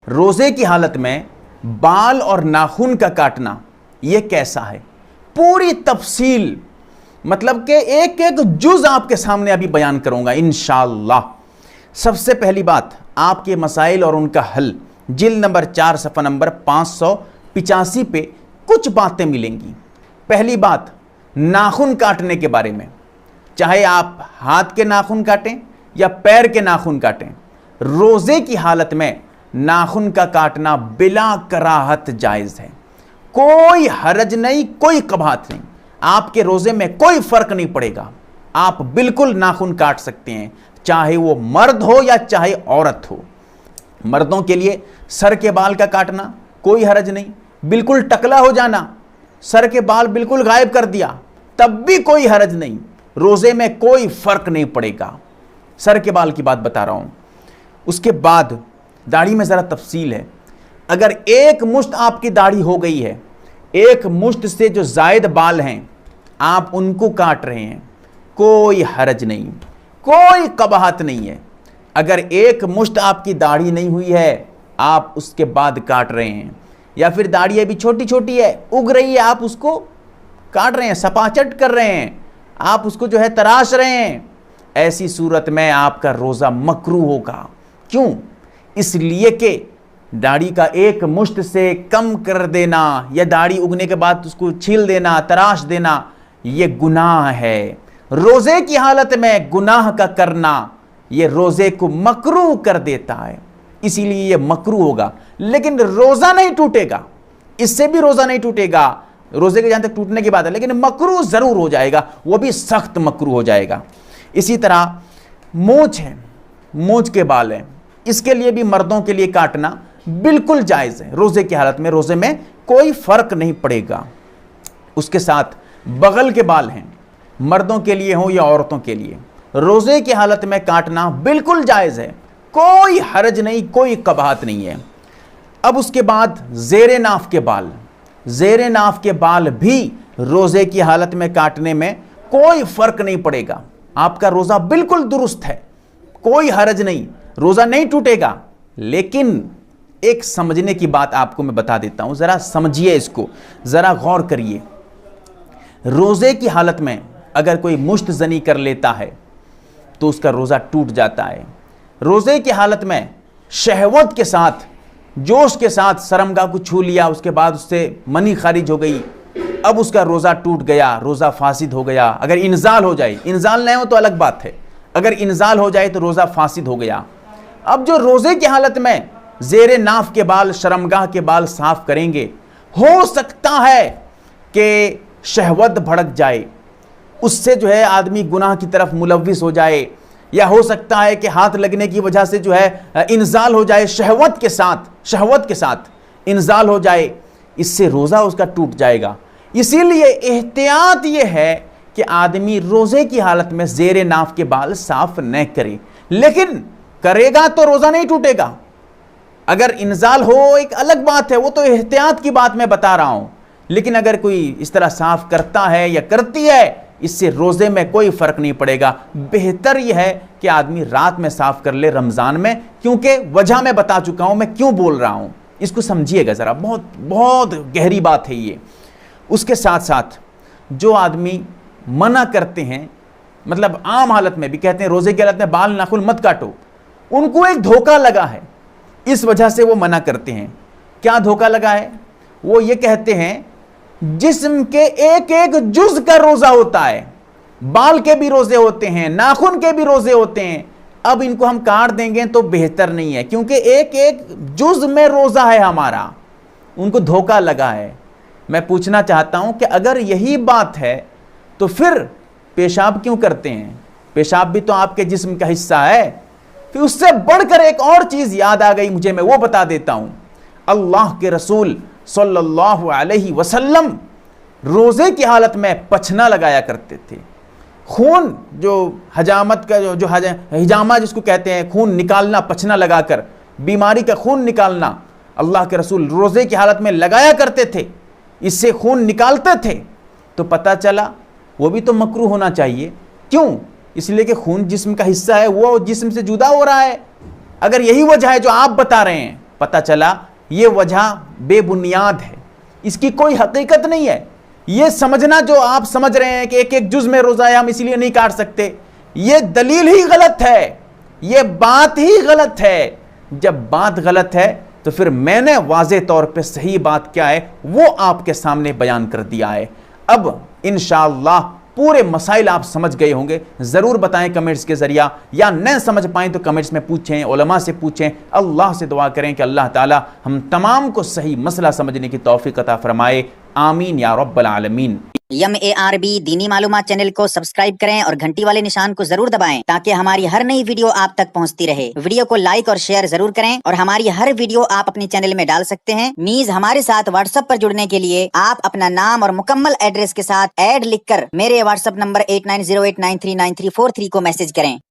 روزے کی حالت میں بال اور ناخن کا کاٹنا یہ کیسا ہے؟ پوری تفصیل، مطلب کہ ایک ایک جز آپ کے سامنے ابھی بیان کروں گا انشاءاللہ۔ سب سے پہلی بات، آپ کے مسائل اور ان کا حل جلد نمبر 4 صفحہ نمبر 585 پہ کچھ باتیں ملیں گی۔ پہلی بات، ناخن کاٹنے کے بارے میں، چاہے آپ ہاتھ کے ناخن کاٹیں یا پیر کے ناخن کاٹیں، روزے کی حالت میں ناخن کا کاٹنا بلا کراہت جائز ہے۔ کوئی حرج نہیں، کوئی قباحت نہیں، آپ کے روزے میں کوئی فرق نہیں پڑے گا، آپ بالکل ناخن کاٹ سکتے ہیں، چاہے وہ مرد ہو یا چاہے عورت ہو۔ مردوں کے لیے سر کے بال کا کاٹنا کوئی حرج نہیں، بالکل ٹکلا ہو جانا، سر کے بال بالکل غائب کر دیا تب بھی کوئی حرج نہیں، روزے میں کوئی فرق نہیں پڑے گا۔ سر کے بال کی بات بتا رہا ہوں۔ اس کے بعد داڑھی میں ذرا تفصیل ہے۔ اگر ایک مشت آپ کی داڑھی ہو گئی ہے، ایک مشت سے جو زائد بال ہیں آپ ان کو کاٹ رہے ہیں، کوئی حرج نہیں، کوئی قباحت نہیں ہے۔ اگر ایک مشت آپ کی داڑھی نہیں ہوئی ہے، آپ اس کے بعد کاٹ رہے ہیں، یا پھر داڑھی ابھی چھوٹی چھوٹی ہے، اگ رہی ہے، آپ اس کو کاٹ رہے ہیں، سپاچٹ کر رہے ہیں، آپ اس کو جو ہے تراش رہے ہیں، ایسی صورت میں آپ کا روزہ مکروہ ہوگا۔ کیوں؟ اس لیے کہ داڑھی کا ایک مشت سے کم کر دینا یا داڑھی اگنے کے بعد اس کو چھیل دینا، تراش دینا، یہ گناہ ہے۔ روزے کی حالت میں گناہ کا کرنا یہ روزے کو مکروہ کر دیتا ہے، اسی لیے یہ مکروہ ہوگا، لیکن روزہ نہیں ٹوٹے گا، اس سے بھی روزہ نہیں ٹوٹے گا، روزے کے جہاں تک ٹوٹنے کی بات ہے، لیکن مکروہ ضرور ہو جائے گا، وہ بھی سخت مکروہ ہو جائے گا۔ اسی طرح مونچھ ہے، مونچھ کے بال ہیں، اس کے لیے بھی مردوں کے لیے کاٹنا بالکل جائز ہے، روزے کی حالت میں روزے میں کوئی فرق نہیں پڑے گا۔ اس کے ساتھ بغل کے بال ہیں، مردوں کے لیے ہوں یا عورتوں کے لیے، روزے کی حالت میں کاٹنا بالکل جائز ہے، کوئی حرج نہیں، کوئی قباحت نہیں ہے۔ اب اس کے بعد زیر ناف کے بال، زیر ناف کے بال بھی روزے کی حالت میں کاٹنے میں کوئی فرق نہیں پڑے گا، آپ کا روزہ بالکل درست ہے، کوئی حرج نہیں، روزہ نہیں ٹوٹے گا۔ لیکن ایک سمجھنے کی بات آپ کو میں بتا دیتا ہوں، ذرا سمجھیے، اس کو ذرا غور کریے۔ روزے کی حالت میں اگر کوئی مشت زنی کر لیتا ہے تو اس کا روزہ ٹوٹ جاتا ہے۔ روزے کی حالت میں شہوت کے ساتھ، جوش کے ساتھ شرمگاہ کو چھو لیا، اس کے بعد اس سے منی خارج ہو گئی، اب اس کا روزہ ٹوٹ گیا، روزہ فاسد ہو گیا۔ اگر انزال ہو جائے، انزال نہ ہو تو الگ بات ہے، اگر انزال ہو جائے تو روزہ فاسد ہو گیا۔ اب جو روزے کی حالت میں زیر ناف کے بال، شرمگاہ کے بال صاف کریں گے، ہو سکتا ہے کہ شہوت بھڑک جائے، اس سے جو ہے آدمی گناہ کی طرف ملوث ہو جائے، یا ہو سکتا ہے کہ ہاتھ لگنے کی وجہ سے جو ہے انزال ہو جائے، شہوت کے ساتھ انزال ہو جائے، اس سے روزہ اس کا ٹوٹ جائے گا۔ اسی لیے احتیاط یہ ہے کہ آدمی روزے کی حالت میں زیر ناف کے بال صاف نہ کرے، لیکن کرے گا تو روزہ نہیں ٹوٹے گا۔ اگر انزال ہو ایک الگ بات ہے، وہ تو احتیاط کی بات میں بتا رہا ہوں، لیکن اگر کوئی اس طرح صاف کرتا ہے یا کرتی ہے، اس سے روزے میں کوئی فرق نہیں پڑے گا۔ بہتر یہ ہے کہ آدمی رات میں صاف کر لے رمضان میں، کیونکہ وجہ میں بتا چکا ہوں میں کیوں بول رہا ہوں، اس کو سمجھیے گا ذرا، بہت بہت گہری بات ہے یہ۔ اس کے ساتھ ساتھ جو آدمی منع کرتے ہیں، مطلب عام حالت میں بھی کہتے ہیں روزے کی حالت میں بال ناخن مت کاٹو، ان کو ایک دھوکہ لگا ہے، اس وجہ سے وہ منع کرتے ہیں۔ کیا دھوکہ لگا ہے؟ وہ یہ کہتے ہیں جسم کے ایک ایک جز کا روزہ ہوتا ہے، بال کے بھی روزے ہوتے ہیں، ناخن کے بھی روزے ہوتے ہیں، اب ان کو ہم کاٹ دیں گے تو بہتر نہیں ہے، کیونکہ ایک ایک جز میں روزہ ہے ہمارا۔ ان کو دھوکہ لگا ہے۔ میں پوچھنا چاہتا ہوں کہ اگر یہی بات ہے تو پھر پیشاب کیوں کرتے ہیں؟ پیشاب بھی تو آپ کے جسم کا حصہ ہے۔ پھر اس سے بڑھ کر ایک اور چیز یاد آ گئی مجھے، میں وہ بتا دیتا ہوں۔ اللہ کے رسول صلی اللہ علیہ وسلم روزے کی حالت میں پچھنا لگایا کرتے تھے، خون جو حجامت کا جو حجامہ جس کو کہتے ہیں، خون نکالنا، پچھنا لگا کر بیماری کا خون نکالنا، اللہ کے رسول روزے کی حالت میں لگایا کرتے تھے، اس سے خون نکالتے تھے۔ تو پتہ چلا وہ بھی تو مکروہ ہونا چاہیے۔ کیوں؟ اس لیے کہ خون جسم کا حصہ ہے، وہ جسم سے جدا ہو رہا ہے۔ اگر یہی وجہ ہے جو آپ بتا رہے ہیں پتہ چلا یہ وجہ بے بنیاد ہے، اس کی کوئی حقیقت نہیں ہے۔ یہ سمجھنا جو آپ سمجھ رہے ہیں کہ ایک ایک جز میں روزہ ہے ہم اس لیے نہیں کاٹ سکتے، یہ دلیل ہی غلط ہے، یہ بات ہی غلط ہے۔ جب بات غلط ہے تو پھر میں نے واضح طور پہ صحیح بات کیا ہے وہ آپ کے سامنے بیان کر دیا ہے۔ اب انشاءاللہ پورے مسائل آپ سمجھ گئے ہوں گے، ضرور بتائیں کمنٹس کے ذریعہ، یا نہ سمجھ پائیں تو کمنٹس میں پوچھیں، علماء سے پوچھیں، اللہ سے دعا کریں کہ اللہ تعالی ہم تمام کو صحیح مسئلہ سمجھنے کی توفیق عطا فرمائے، آمین یا رب العالمین۔ MARB دینی معلومات چینل کو سبسکرائب کریں اور گھنٹی والے نشان کو ضرور دبائیں تاکہ ہماری ہر نئی ویڈیو آپ تک پہنچتی رہے۔ ویڈیو کو لائک اور شیئر ضرور کریں، اور ہماری ہر ویڈیو آپ اپنی چینل میں ڈال سکتے ہیں۔ نیز ہمارے ساتھ واٹس ایپ پر جڑنے کے لیے آپ اپنا نام اور مکمل ایڈریس کے ساتھ ایڈ لکھ کر میرے واٹس ایپ نمبر 8908939343 کو میسج کریں۔